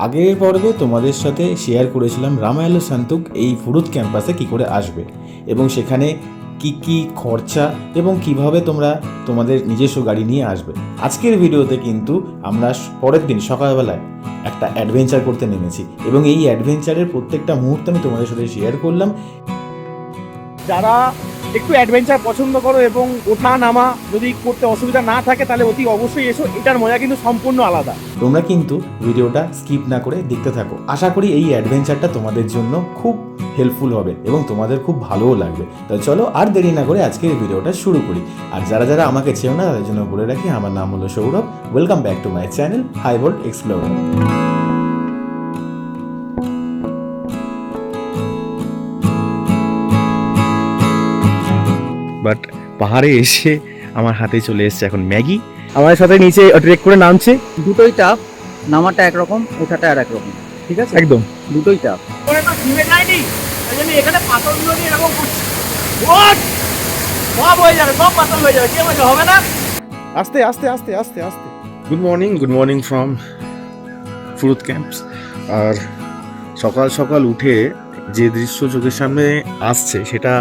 আগের পর্বে তোমাদের সাথে শেয়ার করেছিলাম রামায়ণ শান্তুক এই ফুরুত ক্যাম্পাসে কি করে আসবে এবং সেখানে কি কি খরচা এবং কিভাবে তোমরা তোমাদের নিজস্ব গাড়ি নিয়ে আসবে। আজকের ভিডিওতে কিন্তু আমরা পরের দিন সকালবেলায় একটা অ্যাডভেঞ্চার করতে নেমেছি এবং এই অ্যাডভেঞ্চারের প্রত্যেকটা মুহূর্ত আমি তোমাদের সাথে শেয়ার করলাম। যারা একটু অ্যাডভেঞ্চার পছন্দ করো এবং ওঠা নামা যদি করতে অসুবিধা না থাকে তাহলে অতি অবশ্যই এসো, এটার মজা কিন্তু সম্পূর্ণ আলাদা। তোমরা কিন্তু ভিডিওটা স্কিপ না করে দেখতে থাকো। আশা করি এই অ্যাডভেঞ্চারটা তোমাদের জন্য খুব হেল্পফুল হবে এবং তোমাদের খুব ভালোও লাগবে। তো চলো আর দেরি না করে আজকে এই ভিডিওটা শুরু করি। আর যারা যারা আমাকে চেও না তাদের জন্য বলে রাখি, আমার নাম হলো Sourav. Welcome back to my channel high volt explorer. But পাহাড়ে এসে আমার হাতে চলে এসছে এখন ম্যাগি। আমার সাথে নিচে ট্রেক করে নামছে। দুটোই টাফ, নামাটা একরকম, ওঠাটা আর একরকম, ঠিক আছে? একদম দুটোই টাফ। এখানে পাথরগুলো নিয়ে এরকম সব হয়ে যাবে, সব পাথর হয়ে যাবে, কেমন হবে না? আস্তে আস্তে আস্তে আস্তে আস্তে। গুড মর্নিং ফ্রম ফুরুত ক্যাম্পস। আর সকাল সকাল উঠে যে দৃশ্য চোখের সামনে আসছে সেটা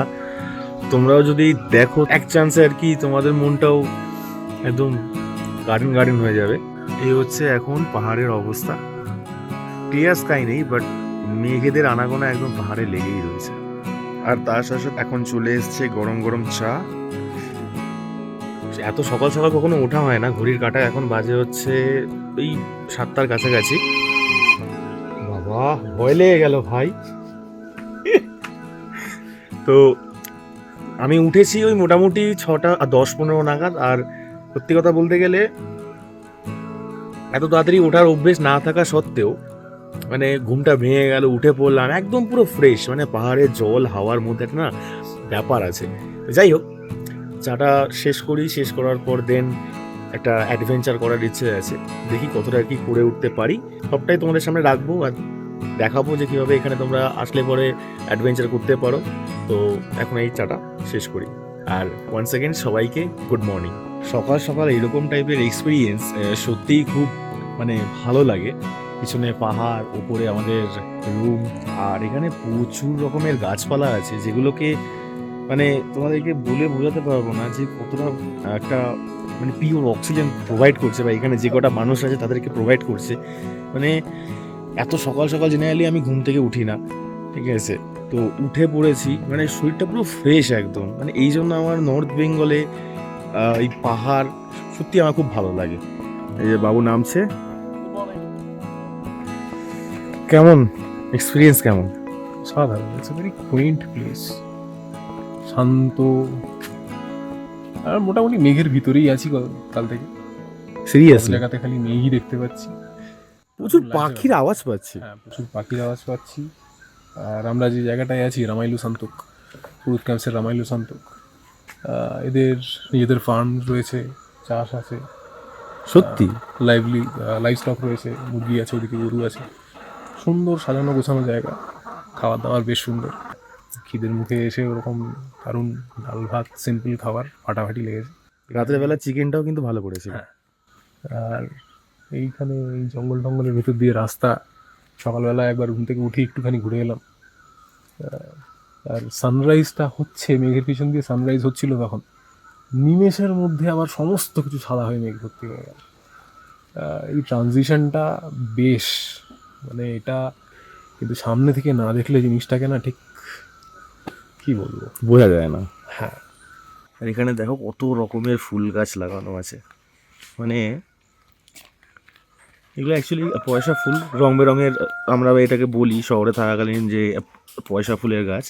তোমরাও যদি দেখো এক চান্সে আর কি তোমাদের মনটাও একদম গার্ডেন হয়ে যাবে। এই হচ্ছে এখন পাহাড়ের অবস্থা। ক্লিয়ার স্কাই নেই, বাট মেঘেদের আনাগোনা একদম পাহাড়ে লেগেই রয়েছে। আর তার সাথে এখন চলে এসছে গরম গরম চা। এত সকাল সকাল কখনো ওঠা হয় না। ঘড়ির কাঁটা এখন বাজে হচ্ছে এই 7টার কাছাকাছি। বাবা ভয় লেগে গেল ভাই। তো আমি উঠেছি ওই মোটামুটি 6টা 10-15 নাগাদ। আর সত্যি কথা বলতে গেলে এত তাড়াতাড়ি ওঠার অভ্যেস না থাকা সত্ত্বেও মানে ঘুমটা ভেঙে গেল, উঠে পড়লাম একদম পুরো ফ্রেশ। মানে পাহাড়ের জল হাওয়ার মধ্যে একটা না ব্যাপার আছে। যাই হোক, চাটা শেষ করি। শেষ করার পর দেন একটা অ্যাডভেঞ্চার করার ইচ্ছে আছে। দেখি কতটা কি করে উঠতে পারি, সবটাই তোমাদের সামনে রাখবো আর দেখাবো যে কীভাবে এখানে তোমরা আসলে পরে অ্যাডভেঞ্চার করতে পারো। তো এখন এই চাটা শেষ করি। আর ওয়ান সেকেন্ড সবাইকে গুড মর্নিং। সকাল সকাল এরকম টাইপের এক্সপিরিয়েন্স সত্যিই খুব মানে ভালো লাগে। পিছনে পাহাড়, উপরে আমাদের রুম, আর এখানে প্রচুর রকমের গাছপালা আছে যেগুলোকে মানে তোমাদেরকে বলে বোঝাতে পারবো না যে কতটা একটা মানে পিওর অক্সিজেন প্রোভাইড করছে, বা এখানে যে কটা মানুষ আছে তাদেরকে প্রোভাইড করছে। মানে এত সকাল সকাল জেনারেলি আমি ঘুম থেকে উঠি না, ঠিক আছে? তো উঠে পড়েছি, মানে শরীরটা পুরো ফ্রেশ একদম। মানে এই জন্য আমার নর্থ বেঙ্গলে এই পাহাড় সত্যি আমার খুব ভালো লাগে। এই যে বাবু নামছে। কেমন এক্সপিরিয়েন্স কেমন? সাধারণ, it's a very quaint place, শান্ত। আর মোটামুটি মেঘের ভিতরেই আছি কাল থেকে। সিরিয়াসলি জায়গাতে খালি মেঘই দেখতে পাচ্ছি, প্রচুর পাখির আওয়াজ পাচ্ছি। হ্যাঁ প্রচুর পাখির আওয়াজ পাচ্ছি। আর আমরা যে জায়গাটায় আছি রামাইলু শান্তক, ফুরুত ক্যাম্পসের রামাইলু শান্তক, এদের নিজেদের ফার্ম রয়েছে, চাষ আছে, সত্যি লাইভ স্টক রয়েছে, মুরগি আছে, ওদিকে গরু আছে। সুন্দর সাজানো গোছানো জায়গা, খাবার দাবার বেশ সুন্দর। খিদের মুখে এসে ওরকম দারুণ ডাল ভাত সিম্পল খাবার ফাটাফাটি লেগেছে। রাতের বেলা চিকেনটাও কিন্তু ভালো করেছিল। হ্যাঁ। আর এইখানে এই জঙ্গলের ভেতর দিয়ে রাস্তা, সকালবেলা একবার ঘুম থেকে উঠে একটুখানি ঘুরে এলাম। আর সানরাইজটা হচ্ছে, মেঘের পিছন দিয়ে সানরাইজ হচ্ছিল তখন, নিমেষের মধ্যে আবার সমস্ত কিছু সাদা হয়ে মেঘ ভর্তি হয়ে গেল। এই ট্রানজিশনটা বেশ, মানে এটা কিন্তু সামনে থেকে না দেখলে জিনিসটাকে না ঠিক কি বলবো বোঝা যায় না। হ্যাঁ। আর এখানে দেখো কত রকমের ফুল গাছ লাগানো আছে। মানে এগুলো অ্যাকচুয়ালি পয়সা ফুল, রং বেরঙের আমরা এটাকে বলি শহরে থাকাকালীন যে পয়সা ফুলের গাছ।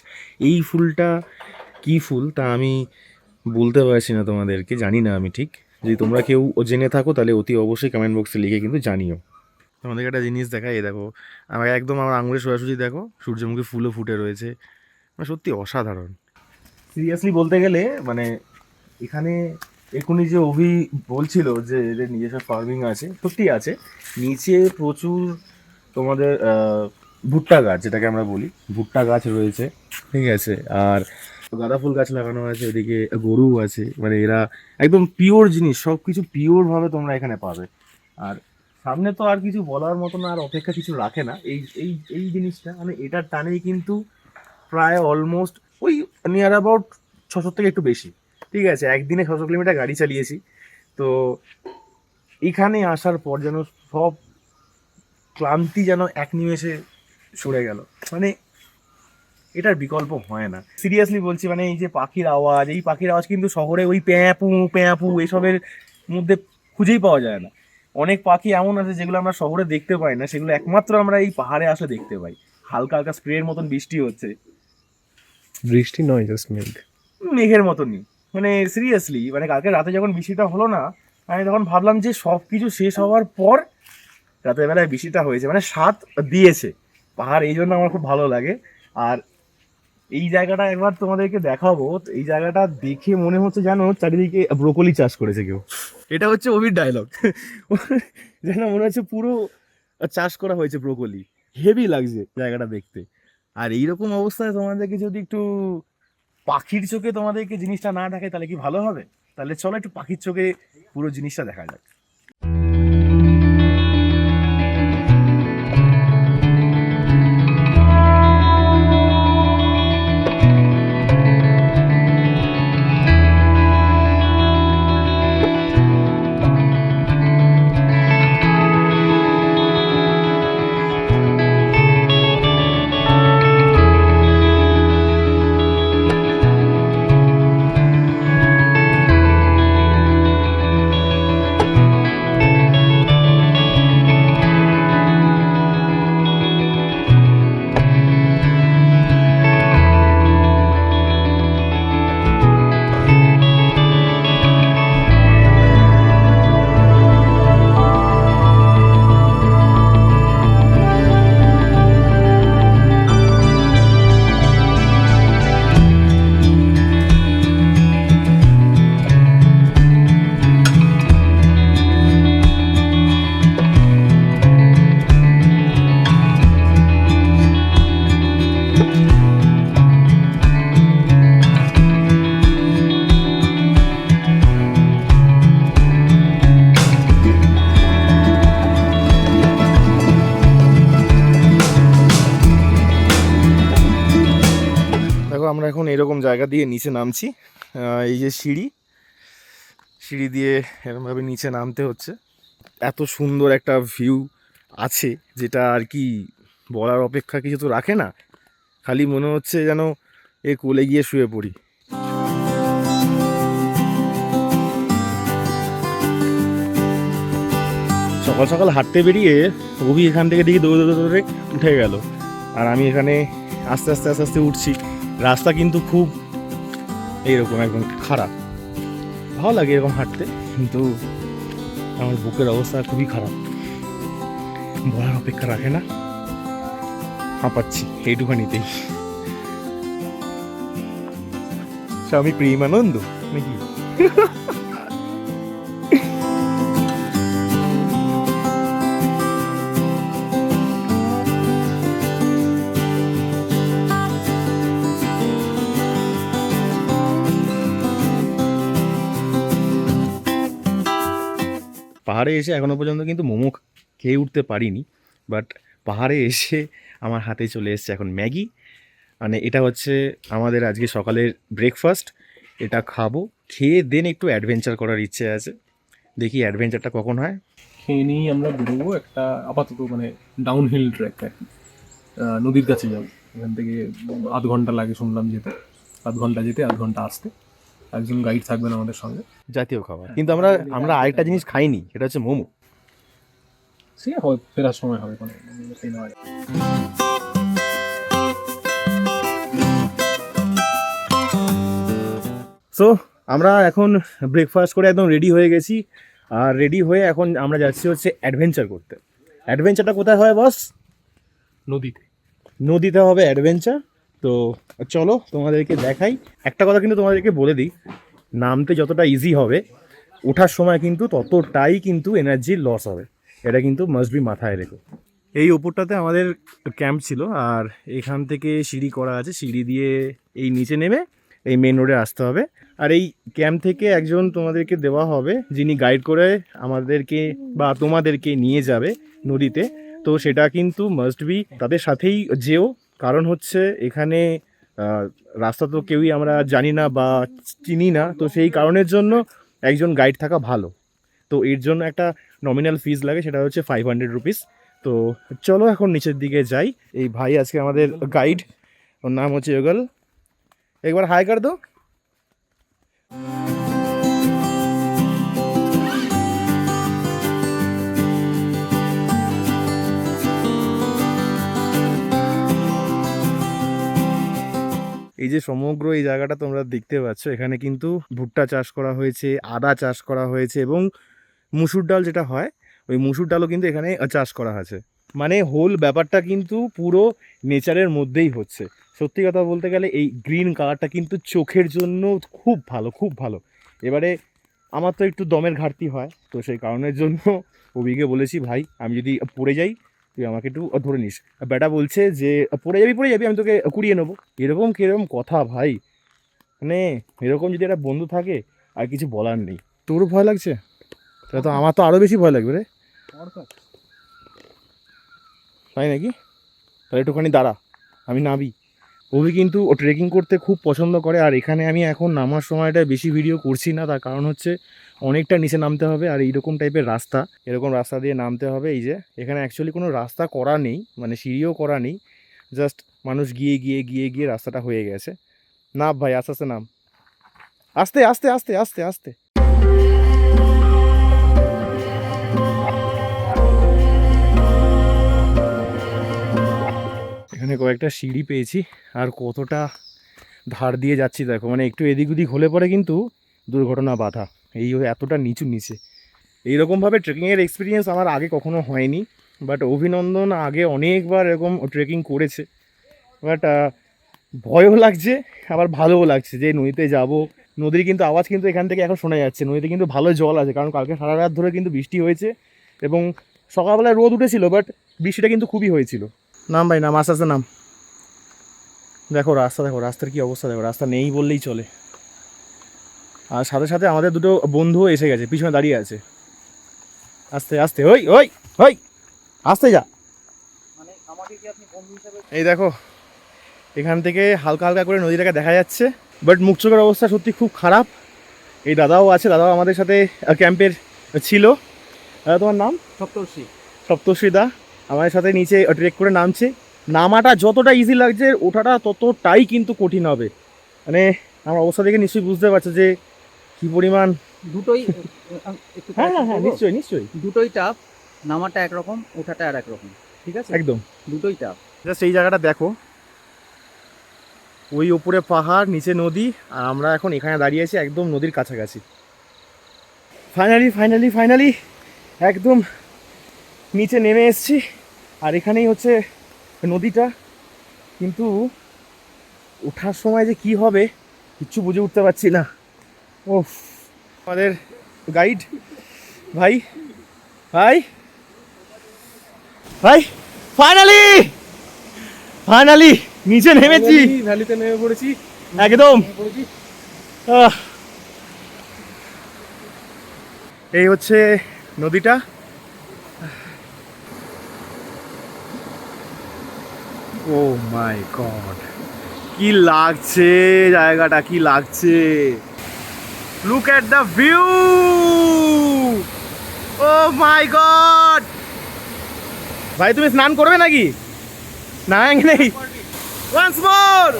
এই ফুলটা কি ফুল তা আমি বলতে পারছি না তোমাদেরকে, জানি না আমি ঠিক। যদি তোমরা কেউ জেনে থাকো তাহলে অতি অবশ্যই কমেন্ট বক্সে লিখে কিন্তু জানিও। তোমাদেরকে একটা জিনিস দেখাই, দেখো আমাকে একদম আমার আঙুলের সোজাসুজি দেখো সূর্যমুখী ফুলও ফুটে রয়েছে। মানে সত্যি অসাধারণ। সিরিয়াসলি বলতে গেলে মানে এখানে এখনই যে অভি বলছিল যে এদের নিজস্ব ফার্মিং আছে, সত্যি আছে। নিচে প্রচুর তোমাদের ভুট্টা গাছ, যেটাকে আমরা বলি ভুট্টা গাছ রয়েছে, ঠিক আছে। আর গাঁদা ফুল গাছ লাগানো আছে, ওইদিকে গরু আছে, মানে এরা একদম পিওর জিনিস, সব কিছু পিওর ভাবে তোমরা এখানে পাবে। আর সামনে তো আর কিছু বলার মতো না, আর অপেক্ষা কিছু রাখে না এই এই এই জিনিসটা, মানে এটার টানেই কিন্তু প্রায় অলমোস্ট ওই নিয়ার অ্যাবাউট 600 থেকে একটু বেশি, ঠিক আছে, একদিনে 600 কিলোমিটার গাড়ি চালিয়েছি। তো এখানে আসার পর যেন সব ক্লান্তি যেন এক নিমেষে সরে গেল, মানে এটার বিকল্প হয় না, সিরিয়াসলি বলছি। মানে এই যে পাখির আওয়াজ, এই পাখির আওয়াজ কিন্তু শহরে ওই প্যাঁপু প্যাঁপু এসবের মধ্যে খুঁজেই পাওয়া যায় না। অনেক পাখি এমন আছে যেগুলো আমরা শহরে দেখতে পাই না, সেগুলো একমাত্র আমরা এই পাহাড়ে আসলে দেখতে পাই। হালকা হালকা স্প্রের মতন বৃষ্টি হচ্ছে, বৃষ্টি নয়, জাস্ট মেঘ। মেঘের মতনই, মানে সিরিয়াসলি, মানে কালকে রাতে যখন বৃষ্টিটা হলো না, আমি তখন ভাবলাম যে সব কিছু শেষ হওয়ার পর রাতের বেলায় বৃষ্টিটা হয়েছে, মানে স্বাদ দিয়েছে পাহাড়, এই জন্য আমার খুব ভালো লাগে। আর এই জায়গাটা একবার তোমাদেরকে দেখাবো, তো এই জায়গাটা দেখে মনে হচ্ছে যেন চারিদিকে ব্রোকলি চাষ করেছে কেউ। এটা হচ্ছে অভির ডায়লগ, যেন মনে হচ্ছে পুরো চাষ করা হয়েছে ব্রোকলি, হেভি লাগছে জায়গাটা দেখতে। আর এইরকম অবস্থায় তোমাদেরকে যদি একটু পাখির চোখে তোমাদেরকে জিনিসটা না দেখায় তাহলে কি ভালো হবে? তাহলে চলো একটু পাখির চোখে পুরো জিনিসটা দেখা যাক। দেখো আমরা এখন এরকম জায়গা দিয়ে নিচে নামছি, এই যে সিঁড়ি দিয়ে এরকমভাবে নিচে নামতে হচ্ছে। এত সুন্দর একটা ভিউ আছে যেটা আর কি বলার অপেক্ষা কিছু তো রাখে না, খালি মনে হচ্ছে যেন এ কোলে গিয়ে শুয়ে পড়ি। সকাল সকাল হাঁটতে বেরিয়ে অভি এখান থেকে দেখি দৌড়ে দৌড়ে দৌড়ে উঠে গেল, আর আমি এখানে আস্তে আস্তে আস্তে আস্তে উঠছি। রাস্তা কিন্তু খুব এইরকম একদম খারাপ, ভালো লাগে এরকম হাঁটতে, কিন্তু আমার বুকের অবস্থা খুবই খারাপ, বলার অপেক্ষা রাখে না, হাঁপাচ্ছি এইটুখানিতেই। স্বামী প্রেমানন্দ নাকি? পাহাড়ে এসে এখনো পর্যন্ত কিন্তু মোমো খেয়ে উঠতে পারিনি, বাট পাহাড়ে এসে আমার হাতে চলে এসছে এখন ম্যাগি। মানে এটা হচ্ছে আমাদের আজকে সকালের ব্রেকফাস্ট, এটা খাবো, খেয়ে দেন একটু অ্যাডভেঞ্চার করার ইচ্ছে আছে, দেখি অ্যাডভেঞ্চারটা কখন হয়। খেয়ে নিয়েই আমরা বেরোবো একটা আপাতত মানে ডাউন হিল ট্র্যাক আর কি, নদীর কাছে যাবো। এখান থেকে 0.5 ঘন্টা লাগে শুনলাম যেতে, 0.5 ঘন্টা যেতে 0.5 ঘন্টা আসতে। একজন গাইড থাকবেন আমাদের সঙ্গে। জাতীয় খাবার, কিন্তু আমরা আরেকটা জিনিস খাইনি, সেটা হচ্ছে মোমো। সে হয় ফেরার সময় হবে কোনো খেয়ে নেওয়া যায়। সো আমরা এখন ব্রেকফাস্ট করে একদম রেডি হয়ে গেছি, আর রেডি হয়ে এখন আমরা যাচ্ছি হচ্ছে অ্যাডভেঞ্চার করতে। অ্যাডভেঞ্চারটা কোথায় হয় বস? নদীতে। নদীতে হবে অ্যাডভেঞ্চার। তো চলো তোমাদেরকে দেখাই। একটা কথা কিন্তু তোমাদেরকে বলে দিই, নামতে যতটা ইজি হবে ওঠার সময় কিন্তু ততটাই কিন্তু এনার্জির লস হবে, এটা কিন্তু মাস্ট বি মাথায় রেখো। এই ওপরটাতে আমাদের ক্যাম্প ছিল, আর এখান থেকে সিঁড়ি করা আছে, সিঁড়ি দিয়ে এই নিচে নেমে এই মেন রোডে আসতে হবে। আর এই ক্যাম্প থেকে একজন তোমাদেরকে দেওয়া হবে, যিনি গাইড করে আমাদেরকে বা তোমাদেরকে নিয়ে যাবে নদীতে। তো সেটা কিন্তু মাস্ট বি তাদের সাথেই যেও, কারণ হচ্ছে এখানে রাস্তা তো কেউই আমরা জানি না বা চিনি না, তো সেই কারণের জন্য একজন গাইড থাকা ভালো। তো এর জন্য একটা নমিনাল ফিজ লাগে, সেটা হচ্ছে 500 রুপিস। তো চলো এখন নিচের দিকে যাই। এই ভাই আজকে আমাদের গাইড, ওর নাম হচ্ছে ইগল। একবার হাই কর দো। এই যে সমগ্র এই জায়গাটা তোমরা দেখতে পাচ্ছ, এখানে কিন্তু ভুট্টা চাষ করা হয়েছে, আদা চাষ করা হয়েছে, এবং মুসুর ডাল যেটা হয় ওই মুসুর ডালও কিন্তু এখানে চাষ করা আছে। মানে হোল ব্যাপারটা কিন্তু পুরো নেচারের মধ্যেই হচ্ছে। সত্যি কথা বলতে গেলে এই গ্রিন কালারটা কিন্তু চোখের জন্য খুব ভালো, খুব ভালো। এবারে আমার তো একটু দমের ঘাটতি হয়, তো সেই কারণের জন্য অভিকে বলেছি, ভাই আমি যদি পড়ে যাই তুই আমাকে একটু ধরে নিস। বেটা বলছে যে পড়ে যাবি, আমি তোকে কুড়িয়ে নেবো। এরকম কিরকম কথা ভাই, মানে এরকম যদি একটা বন্ধু থাকে আর কিছু বলার নেই। তোরও ভয় লাগছে? তাহলে তো আমার তো আরও বেশি ভয় লাগবে রে। তাই নাকি? তাহলে একটুখানি দাঁড়া, আমি নামি। অভি কিন্তু ও ট্রেকিং করতে খুব পছন্দ করে, আর এখানে আমি এখন নামার সময়টা বেশি ভিডিও করছি না, তার কারণ হচ্ছে অনেকটা নিচে নামতে হবে, আর এইরকম টাইপের রাস্তা, এরকম রাস্তা দিয়ে নামতে হবে। এই যে এখানে অ্যাকচুয়ালি কোনো রাস্তা করা নেই, মানে সিঁড়িও করা নেই, জাস্ট মানুষ গিয়ে গিয়ে গিয়ে গিয়ে রাস্তাটা হয়ে গেছে। নাম ভাই, আস্তে আস্তে নাম, আস্তে আস্তে আস্তে আস্তে আস্তে। এখানে কয়েকটা সিঁড়ি পেয়েছি, আর কতটা ধার দিয়ে যাচ্ছি দেখো, মানে একটু এদিক ওদিক হলে পরে কিন্তু দুর্ঘটনা বাধা। এই এতটা নিচু নিচে এইরকমভাবে ট্রেকিংয়ের এক্সপিরিয়েন্স আমার আগে কখনো হয়নি, বাট অভিনন্দন আগে অনেকবার এরকম ট্রেকিং করেছে। বাট ভয়ও লাগছে আবার ভালোও লাগছে যে নদীতে যাব। নদীর কিন্তু আওয়াজ কিন্তু এখান থেকে এখন শোনা যাচ্ছে, নদীতে কিন্তু ভালো জল আছে, কারণ কালকে সারা রাত ধরে কিন্তু বৃষ্টি হয়েছে, এবং সকালবেলায় রোদ উঠেছিল, বাট বৃষ্টিটা কিন্তু খুবই হয়েছিল। নাম ভাই নাম, আস্তে আস্তে নাম। দেখো রাস্তা, দেখো রাস্তার কি অবস্থা, দেখো রাস্তা নেই বললেই চলে। আর সাথে সাথে আমাদের দুটো বন্ধুও এসে গেছে, পিছনে দাঁড়িয়ে আছে। আস্তে আস্তে, ওই ওই ওই আস্তে যা। মানে আমাকে কি আপনি বন্ধু হিসেবে? এই দেখো এখান থেকে হালকা হালকা করে নদীটাকে দেখা যাচ্ছে, বাট মুখ চোখের অবস্থা সত্যি খুব খারাপ। এই দাদাও আছে, দাদাও আমাদের সাথে ক্যাম্পের ছিল। দাদা তোমার নাম? সপ্তর্ষি। সপ্তর্ষি দা আমাদের সাথে নিচে ট্রেক করে নামছে। নামাটা যতটা ইজি লাগছে ওঠাটা ততটাই কিন্তু কঠিন হবে। মানে আমার অবস্থা দেখে নিশ্চয়ই বুঝতে পারছো যে কী পরিমাণ। দুটোই একটু হ্যাঁ হ্যাঁ হ্যাঁ, নিশ্চয়ই নিশ্চয়ই, দুটোই টাফ। নামাটা একরকম, ওঠাটা আর একরকম, ঠিক আছে? একদম দুটোই টাফ। জাস্ট এই জায়গাটা দেখো, ওই ওপরে পাহাড়, নিচে নদী, আর আমরা এখন এখানে দাঁড়িয়ে আছি একদম নদীর কাছাকাছি। ফাইনালি ফাইনালি ফাইনালি একদম নিচে নেমে এসেছি, আর এখানেই হচ্ছে নদীটা। কিন্তু ওঠার সময় যে কি হবে কিচ্ছু বুঝে উঠতে পারছি না। ও আমাদের গাইড ভাই, ভাই ভাই ফাইনালি ফাইনালি নিচে নেমেছি, ভ্যালিতে নেমে পড়েছি একদম। এই হচ্ছে নদীটা। ও মাই গড, কি লাগছে জায়গাটা, কি লাগছে। Look at the view, oh my God. ভাই তুমি স্নান করবে নাকি? না নেই, ওয়ান্স মোর।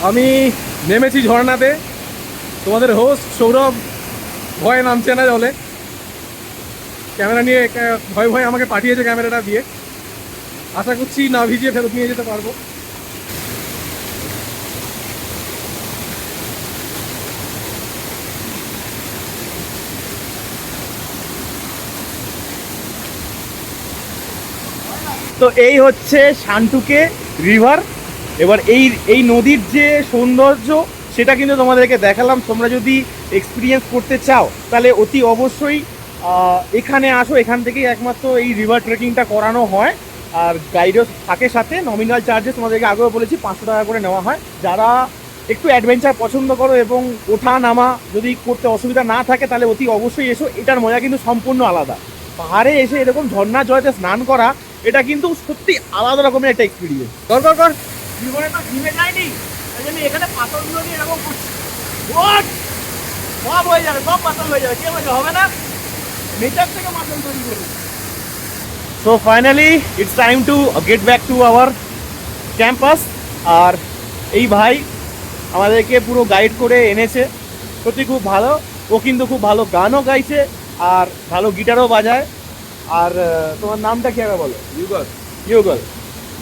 আমি নেমেছি ঝর্ণাতে। তোমাদের হোস্ট সৌরভ ভয়ে নামছে না জলে, ক্যামেরা নিয়ে ভয় ভয়ে আমাকে পাঠিয়েছে ক্যামেরাটা দিয়ে। আশা করছি না ভিজিয়ে ফেরত নিয়ে যেতে পারবো। তো এই হচ্ছে শান্তুকে রিভার, এবার এই নদীর যে সৌন্দর্য সেটা কিন্তু তোমাদেরকে দেখালাম। তোমরা যদি এক্সপিরিয়েন্স করতে চাও তাহলে অতি অবশ্যই এখানে আসো। এখান থেকেই একমাত্র এই রিভার ট্রেকিংটা করানো হয়, আর গাইডও থাকে সাথে। নমিনাল চার্জেস তোমাদেরকে আগেও বলেছি 500 টাকা করে নেওয়া হয়। যারা একটু অ্যাডভেঞ্চার পছন্দ করো এবং ওঠা নামা যদি করতে অসুবিধা না থাকে তাহলে অতি অবশ্যই এসো। এটার মজা কিন্তু সম্পূর্ণ আলাদা। পাহাড়ে এসে এরকম ঝর্ণা জলেতে স্নান করা এটা কিন্তু সত্যি আলাদা রকমের একটা এক্সপিরিয়েন্স। কর জীবনে তো ঘিমে যায়নি, তাই জন্য এখানে পাথরগুলো দিয়ে এরকম করছি। সব হয়ে যাবে, সব পাথর হয়ে যাবে, কে মজা হবে না? নেচার থেকে পাথর তৈরি করি। So finally it's time to get back to our campus. আর এই ভাই আমাদেরকে পুরো গাইড করে এনেছে, সত্যি খুব ভালো। ও কিন্তু খুব ভালো গানও গাইছে আর ভালো গিটারও বাজায়। আর তোমার নামটা কি হবে বলো? ইউগল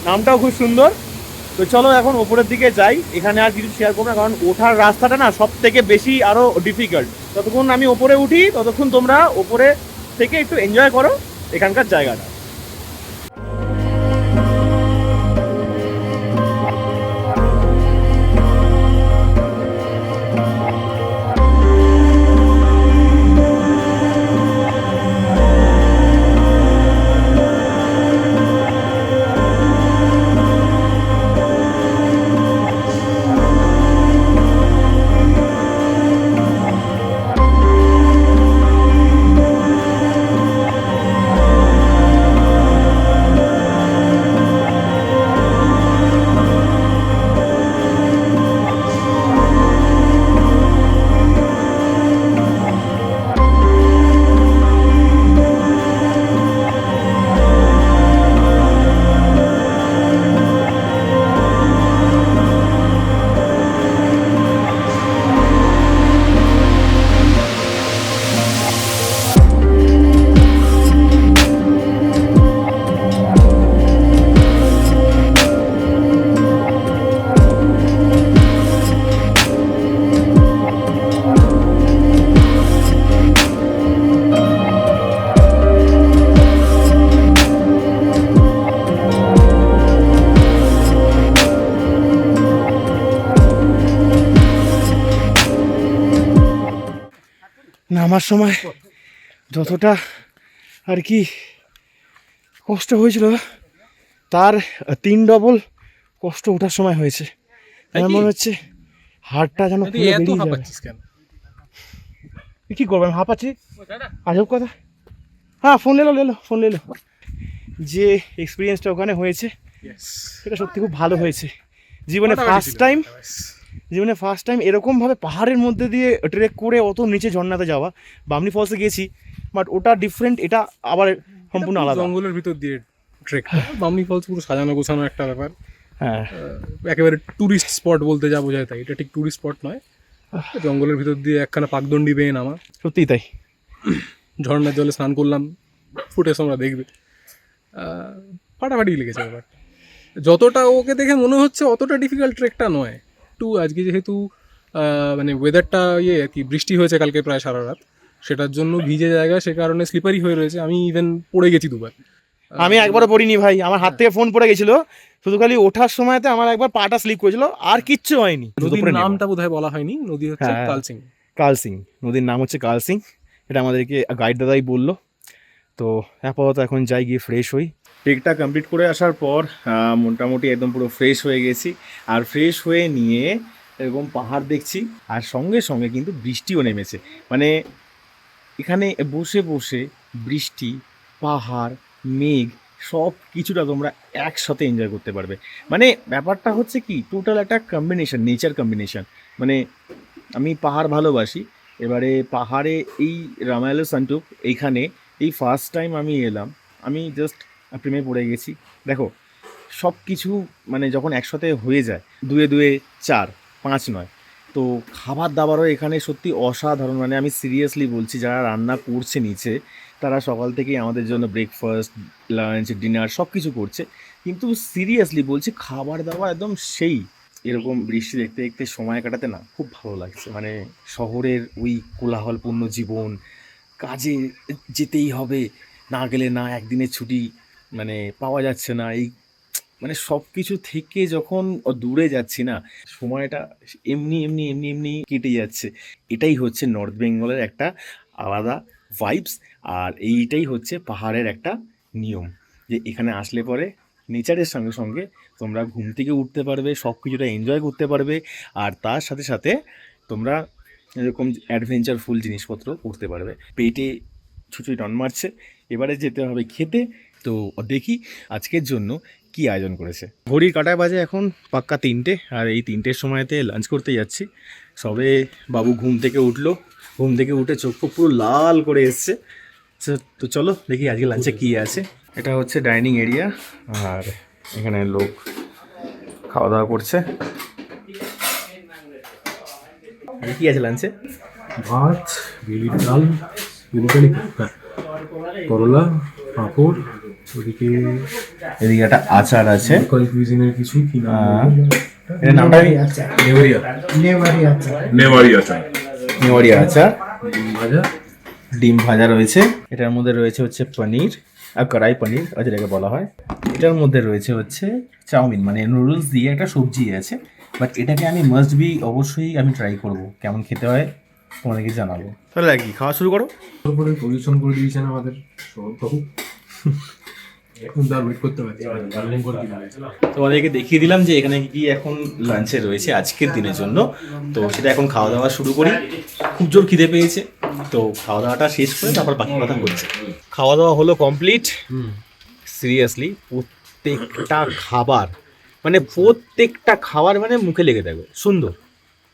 নামটাও খুব সুন্দর। তো চলো এখন ওপরের দিকে যাই। এখানে আর কিছু শেয়ার করবো না, কারণ ওঠার রাস্তাটা না সব থেকে বেশি আরও ডিফিকাল্ট। ততক্ষণ আমি ওপরে উঠি, ততক্ষণ তোমরা ওপরে থেকে একটু এনজয় করো এখানকার জায়গাটা। নামার সময় যতটা আর কি কষ্ট হয়েছিল তার 3 ডবল কষ্ট ওঠার সময় হয়েছে। আমার মনে হচ্ছে হাড়টা যেন খুলে বেরিয়ে যাবে। কি করবো, আমি হাঁপাচ্ছি, আজব কথা। হ্যাঁ ফোন লেলো ফোন লেলো। যে এক্সপিরিয়েন্সটা ওখানে হয়েছে সেটা সত্যি খুব ভালো হয়েছে। জীবনে ফার্স্ট টাইম এরকমভাবে পাহাড়ের মধ্যে দিয়ে ট্রেক করে অত নিচে ঝর্ণাতে যাওয়া। বামনি ফলসে গেছি, বাট ওটা ডিফারেন্ট, এটা আবার সম্পূর্ণ আলাদা। জঙ্গলের ভিতর দিয়ে ট্রেক। বামনি ফলস পুরো সাজানো গোছানো একটা ব্যাপার। হ্যাঁ, একেবারে টুরিস্ট স্পট বলতে যা বোঝায় তাই, এটা ঠিক টুরিস্ট স্পট নয়। জঙ্গলের ভিতর দিয়ে একখানা পাকদণ্ডি বেয়ে নামা, সত্যিই তাই। ঝর্ণার জলে স্নান করলাম, ফুটেজ তোমরা দেখবে। ফাটাফাটি লেগেছে ব্যাপার। যতটা ওকে দেখে মনে হচ্ছে অতটা ডিফিকাল্ট ট্রেকটা নয়। আজকে যেহেতু মানে ওয়েদারটা আর কি বৃষ্টি হয়েছে কালকে প্রায় সারা রাত, সেটার জন্য ভিজে জায়গা, সে কারণে স্লিপারি হয়ে রয়েছে। আমি ইভেন পড়ে গেছি 2 বার। আমি একবারও পড়িনি ভাই, আমার হাত থেকে ফোন পড়ে গেছিল। শুধু খালি ওঠার সময়তে আমার একবার পাটা স্লিপ করেছিল, আর কিচ্ছু হয়নি। নদীর নামটা বোধহয় বলা হয়নি, নদী হচ্ছে কালসিং। কালসিং নদীর নাম হচ্ছে কালসিং, এটা আমাদেরকে গাইড দাদাই বললো। তো আপাতত এখন যাই, গিয়ে ফ্রেশ হই। ট্রেকটা কমপ্লিট করে আসার পর মোটামুটি একদম পুরো ফ্রেশ হয়ে গেছি। আর ফ্রেশ হয়ে নিয়ে এরকম পাহাড় দেখছি, আর সঙ্গে সঙ্গে কিন্তু বৃষ্টিও নেমেছে। মানে এখানে বসে বসে বৃষ্টি, পাহাড়, মেঘ সব কিছুটা তোমরা একসাথে এনজয় করতে পারবে। মানে ব্যাপারটা হচ্ছে কি, টোটাল একটা কম্বিনেশন, নেচার কম্বিনেশন। মানে আমি পাহাড় ভালোবাসি, এবারে পাহাড়ে এই রামায়ালো সান্টুক এইখানে এই ফার্স্ট টাইম আমি এলাম, আমি জাস্ট প্রেমে পড়ে গেছি। দেখো সব কিছু মানে যখন একসাথে হয়ে যায়, 2 2 4 5 নয়, তো খাবার দাবারও এখানে সত্যি অসাধারণ। মানে আমি সিরিয়াসলি বলছি, যারা রান্না করছে নিচে তারা সকাল থেকেই আমাদের জন্য ব্রেকফাস্ট, লাঞ্চ, ডিনার সব কিছু করছে, কিন্তু সিরিয়াসলি বলছি খাবার দাবার একদম সেই। এরকম বৃষ্টি দেখতে দেখতে সময় কাটাতে না খুব ভালো লাগছে। মানে শহরের ওই কোলাহলপূর্ণ জীবন, কাজে যেতেই হবে, না গেলে না, একদিনের ছুটি মানে পাওয়া যাচ্ছে না, এই মানে সব কিছু থেকে যখন দূরে যাচ্ছি না, সময়টা এমনি এমনি এমনি এমনি কেটে যাচ্ছে। এটাই হচ্ছে নর্থ বেঙ্গলের একটা আলাদা ভাইবস। আর এইটাই হচ্ছে পাহাড়ের একটা নিয়ম, যে এখানে আসলে পরে নেচারের সঙ্গে সঙ্গে তোমরা ঘুম থেকে উঠতে পারবে, সব কিছুটা এনজয় করতে পারবে, আর তার সাথে সাথে তোমরা এরকম অ্যাডভেঞ্চারফুল জিনিসপত্র করতে পারবে। পেটে ছুঁচুই টন মারছে, এবারে যেতে হবে খেতে। তো দেখি আজকের জন্য কি আয়োজন করেছে। ঘড়ির কাঁটায় বাজে এখন পাক্কা 3টে, আর এই 3টের সময়তে লাঞ্চ করতে যাচ্ছি। সবে বাবু ঘুম থেকে উঠলো, ঘুম থেকে উঠে চোখ পুরো লাল করে এসছে। তো চলো দেখি আজকে লাঞ্চে কী আছে। এটা হচ্ছে ডাইনিং এরিয়া, আর এখানে লোক খাওয়া দাওয়া করছে। আর কি আছে লাঞ্চে? ভাত, বিউলির ডাল, বিউলির করলা, পাঁপড়, ওদিকে এদিকে একটা আচার আছে। লোকাল কুইজিনের কিছু কিনা এর নামটা আমি নেওয়ারি আচার, নেওয়ারি আচার, ভাজা, ডিম ভাজা রয়েছে। এটার মধ্যে রয়েছে হচ্ছে পনির, আর কড়াই পনির যেটাকে বলা হয়। এটার মধ্যে রয়েছে হচ্ছে চাউমিন, মানে নুডলস দিয়ে একটা সবজি আছে। বাট এটাকে আমি মাস্ট বি অবশ্যই আমি ট্রাই করব, কেমন খেতে হয় তোমাদেরকে জানাবো। তাহলে আর কি, খাওয়া শুরু করো। তারপরে পজিশন করে দিয়েছেন আমাদের সৌরভ এখন তার ওয়েট করতে পারছি তোমাদেরকে দেখিয়ে দিলাম যে এখানে কি এখন লাঞ্চে রয়েছে আজকের দিনের জন্য। তো সেটা এখন খাওয়া দাওয়া শুরু করি। খুব জোর খিদে পেয়েছে, তো খাওয়া দাওয়াটা শেষ করে তারপর বাকি কথা বলছে। খাওয়া দাওয়া হলো কমপ্লিট। সিরিয়াসলি প্রত্যেকটা খাবার মানে মুখে লেগে থাকবে, সুন্দর।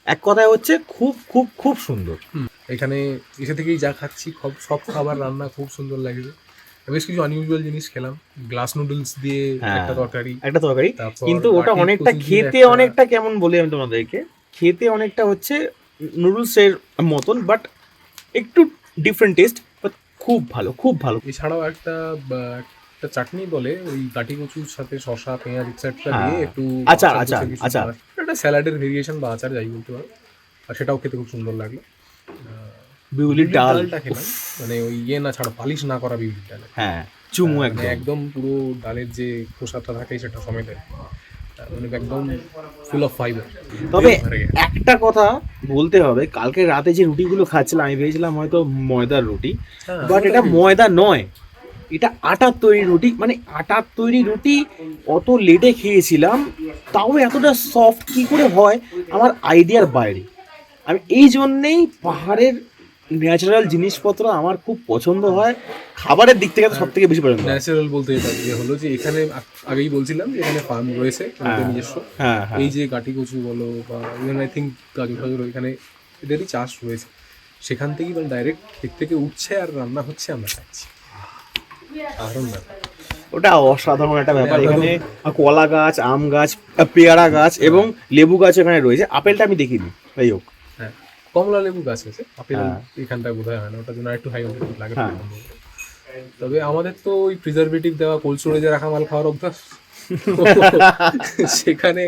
এক কথায় হচ্ছে খুব খুব খুব সুন্দর। এখানে এসে থেকেই যা খাচ্ছি সব খাবার রান্না খুব সুন্দর লাগছে। বেশ কিছু আনইউজুয়াল জিনিস খেলাম, গ্লাস নুডলস দিয়ে একটা তরকারি, তারপর কিন্তু ওটা বাটি অনেকটা কচু দিয়ে খেতে একটা- অনেকটা কেমন বলি আমি তোমাদেরকে, খেতে অনেকটা হচ্ছে নুডলসের মতন, বাট একটু ডিফারেন্ট টেস্ট, বাট খুব ভালো, খুব ভালো। এছাড়াও একটা চাটনি বলে ওই কাটি কচুর সাথে শসা, পেঁয়াজ এক্সেট্রা হ্যাঁ। দিয়ে একটু আচার, আচার আচার, কিছু আচার। দেওয়া। একটা স্যালাডের ভেরিয়েশন বা আচার যাই বলতে পারো, আর সেটাও খেতে খুব সুন্দর লাগলো। বিউলির ডাল, ডালটা খেলাম, মানে ওই না ছাড়া পালিশ না করা বিউলির ডাল, হ্যাঁ চুমু মানে একদম। একদম পুরো ডালের যে খোসাটা থাকে সেটা সমেত, মানে একদম ফুল অফ ফাইবার। তবে একটা কথা বলতে হবে, কালকে রাতে যে রুটিগুলো খাচ্ছিলাম আমি ভেবেছিলাম হয়তো ময়দার রুটি, বাট এটা ময়দা নয়, এটা আটার তৈরি রুটি। মানে আটার তৈরি রুটি অত লেটে খেয়েছিলাম, তাও এতটা সফট কি করে হয় আমার আইডিয়ার বাইরে। আমি এই জন্যেই পাহাড়ের ন্যাচারাল জিনিসপত্র আমার খুব পছন্দ হয়, খাবারের দিক থেকে সব থেকে বেশি পছন্দ হয়। ন্যাচারাল বলতে এটা যে হলো যে এখানে আগেই বলছিলাম যে এখানে ফার্ম রয়েছে আমাদের নিজস্ব। হ্যাঁ, এই যে গাটি কচু বলো বা ইভেন আই থিঙ্ক গাজর ফাজর এখানে এদেরই চাষ রয়েছে, সেখান থেকেই মানে ডাইরেক্ট ক্ষেত থেকে উঠছে আর রান্না হচ্ছে, আমরা খাচ্ছি। দারুণ ব্যাপার। ওটা অসাধারণ একটা ব্যাপার। এখানে কলা গাছ, আম গাছ, পেয়ারা গাছ এবং লেবু গাছ এখানে রয়েছে। আপেলটা আমি দেখিনি, যাই হোক। হ্যাঁ, কমলা লেবু গাছ আছে, আপেল হ্যাঁ। এখানটায় বোধহয় হয় না, ওটার জন্য একটু হাই লাগে। হ্যাঁ। তবে আমাদের তো ওই প্রিজারভেটিভ দেওয়া কোল্ড স্টোরেজে রাখা মাল খাওয়ার অভ্যাস, সেখানে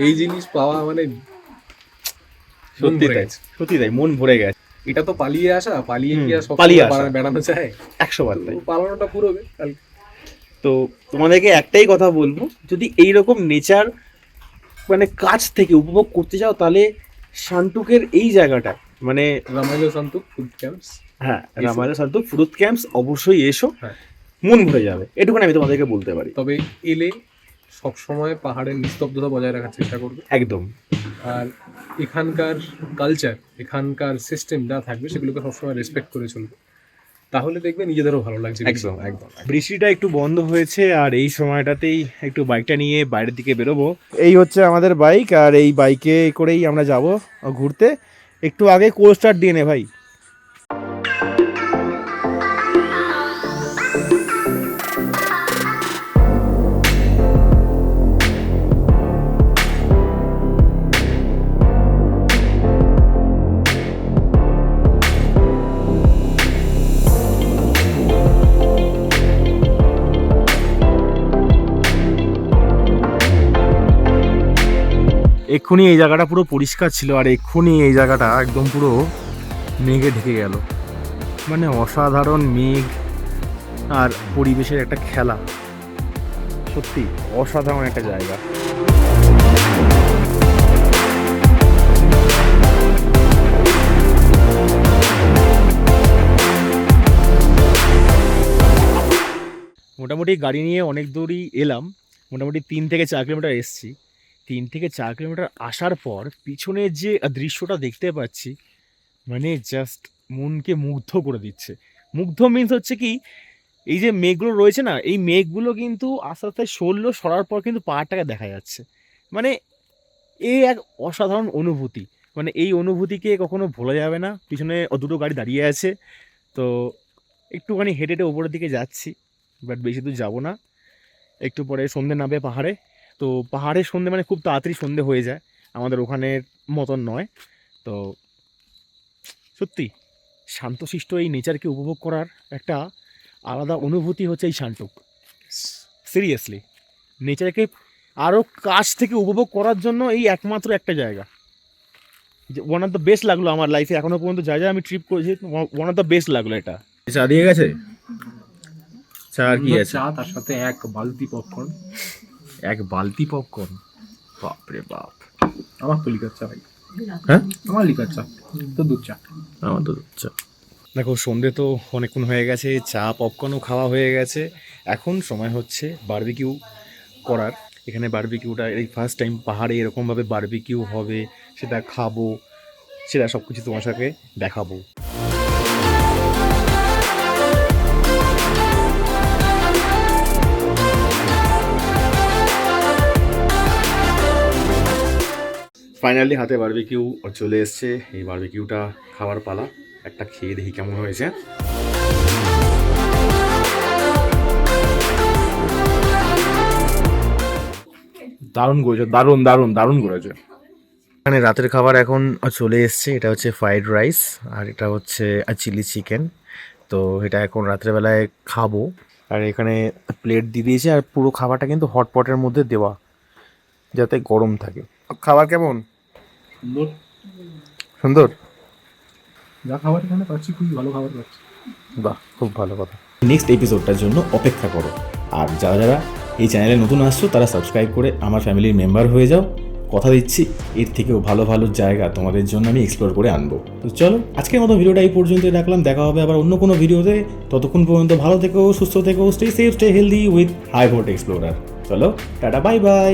এই জিনিস পাওয়া মানে সত্যি তাই, সত্যি তাই, মন ভরে গেছে। এটা তো পালিয়ে আসা, পালিয়ে গিয়ে সব পালিয়ে আসা। বেড়ানো যায় 100বার তাই। পালানোটা পুরোবে কালকে। তো তোমাদেরকে একটাই কথা বলবো, যদি এইরকম নেচার মানে কাছ থেকে উপভোগ করতে চাও, তাহলে শান্তুকের এই জায়গাটা, মানে রামাইলো শান্তুক ফুড ক্যাম্পস, হ্যাঁ রামায়ণ শান্তুক ফুড ক্যাম্পস অবশ্যই এসো, হ্যাঁ। মন ভরে যাবে, এটুকুনি আমি তোমাদেরকে বলতে পারি। তবে এলে সবসময় পাহাড়ের নিস্তব্ধতা বজায় রাখার চেষ্টা করবে, একদম। আর এখানকার কালচার, এখানকার সিস্টেম যা থাকবে সেগুলোকে সবসময় রেসপেক্ট করে চলবে, তাহলে দেখবে নিজেদেরও ভালো লাগছে। একদম একদম। বৃষ্টিটা একটু বন্ধ হয়েছে, আর এই সময়টাতেই একটু বাইকটা নিয়ে বাইরের দিকে বেরোবো। এই হচ্ছে আমাদের বাইক, আর এই বাইকে করেই আমরা যাব ঘুরতে। একটু আগে কোল্ড স্টার্ট দিয়ে নে ভাই। এক্ষুনি এই জায়গাটা পুরো পরিষ্কার ছিল, আর এক্ষুনি এই জায়গাটা একদম পুরো মেঘে ঢেকে গেল। মানে অসাধারণ মেঘ আর পরিবেশের একটা খেলা, সত্যি অসাধারণ একটা জায়গা। মোটামুটি গাড়ি নিয়ে অনেক দূরই এলাম, মোটামুটি 3 থেকে 4 কিলোমিটার এসছি। 3 থেকে 4 কিলোমিটার আসার পর পিছনে যে দৃশ্যটা দেখতে পাচ্ছি, মানে জাস্ট মনকে মুগ্ধ করে দিচ্ছে। মুগ্ধ মিন্স হচ্ছে কি, এই যে মেঘগুলো রয়েছে না, এই মেঘগুলো কিন্তু আস্তে আস্তে সরার পর কিন্তু পাহাড়টাকে দেখা যাচ্ছে। মানে এই এক অসাধারণ অনুভূতি, মানে এই অনুভূতিকে কখনো ভোলা যাবে না। পিছনে দুটো গাড়ি দাঁড়িয়ে আছে, তো একটুখানি হেঁটে হেঁটে ওপরের দিকে যাচ্ছি, বাট বেশি দূর যাবো না। একটু পরে সন্ধে নামবে পাহাড়ে, তো পাহাড়ের সন্ধে মানে খুব তাড়াতাড়ি সন্ধে হয়ে যায়, আমাদের ওখানের মতন নয়। তো সত্যি শান্তশিষ্ট এই নেচারকে উপভোগ করার একটা আলাদা অনুভূতি হচ্ছে এই শান্টুক। সিরিয়াসলি নেচারকে আরও কাছ থেকে উপভোগ করার জন্য এই একমাত্র একটা জায়গা, যে ওয়ান অফ দ্য বেস্ট লাগলো আমার লাইফে এখনো পর্যন্ত যা যা আমি ট্রিপ করেছি, ওয়ান অফ দ্য বেস্ট লাগলো এটা। চা দিয়ে গেছে, চা আর কি আছে? চা, তার সাথে 1 বালতি পপকর্ন। 1 বালতি পপকর্ন, বাপরে বাপ। আমার তো লিকার চা ভাই। হ্যাঁ, আমার লিকার চা, তো দুধ চা। আমার তো চা। দেখো সন্ধে তো অনেকক্ষণ হয়ে গেছে, চা পপকর্নও খাওয়া হয়ে গেছে, এখন সময় হচ্ছে বারবিকিউ করার। এখানে বারবিকিউটা এই ফার্স্ট টাইম পাহাড়ে এরকমভাবে বারবিকিউ হবে, সেটা খাবো, সেটা সব কিছু তোমার সাথে দেখাবো। ফাইনালি হাতে বারবিকিউ চলে এসছে, এই বারবিকিউটা খাওয়ার পালা। একটা খেয়ে দেখি কেমন হয়েছে। দারুণ করেছে, দারুণ দারুণ দারুণ করেছে। এখানে রাতের খাবার এখন চলে এসছে, এটা হচ্ছে ফ্রাইড রাইস আর এটা হচ্ছে চিলি চিকেন। তো এটা এখন রাত্রেবেলায় খাবো। আর এখানে প্লেট দিয়ে দিয়েছে, আর পুরো খাবারটা কিন্তু হটপটের মধ্যে দেওয়া যাতে গরম থাকে। খাবার কেমন? সুন্দর সুন্দর, যা খাবার এখানে পাচ্ছি খুবই ভালো খাবার পাচ্ছি। বাহ, খুব ভালো কথা। নেক্সট এপিসোডটার জন্য অপেক্ষা করো। আর যারা যারা এই চ্যানেলে নতুন আসছো তারা সাবস্ক্রাইব করে আমার ফ্যামিলির মেম্বার হয়ে যাও। কথা দিচ্ছি এর থেকেও ভালো ভালো জায়গা তোমাদের জন্য আমি এক্সপ্লোর করে আনবো। তো চলো আজকের মতো ভিডিওটা এই পর্যন্তই রাখলাম, দেখা হবে আবার অন্য কোনো ভিডিওতে। ততক্ষণ পর্যন্ত ভালো থেকো, সুস্থ থেকো, stay safe, stay healthy with high vote explorer. চলো টাটা, বাই বাই।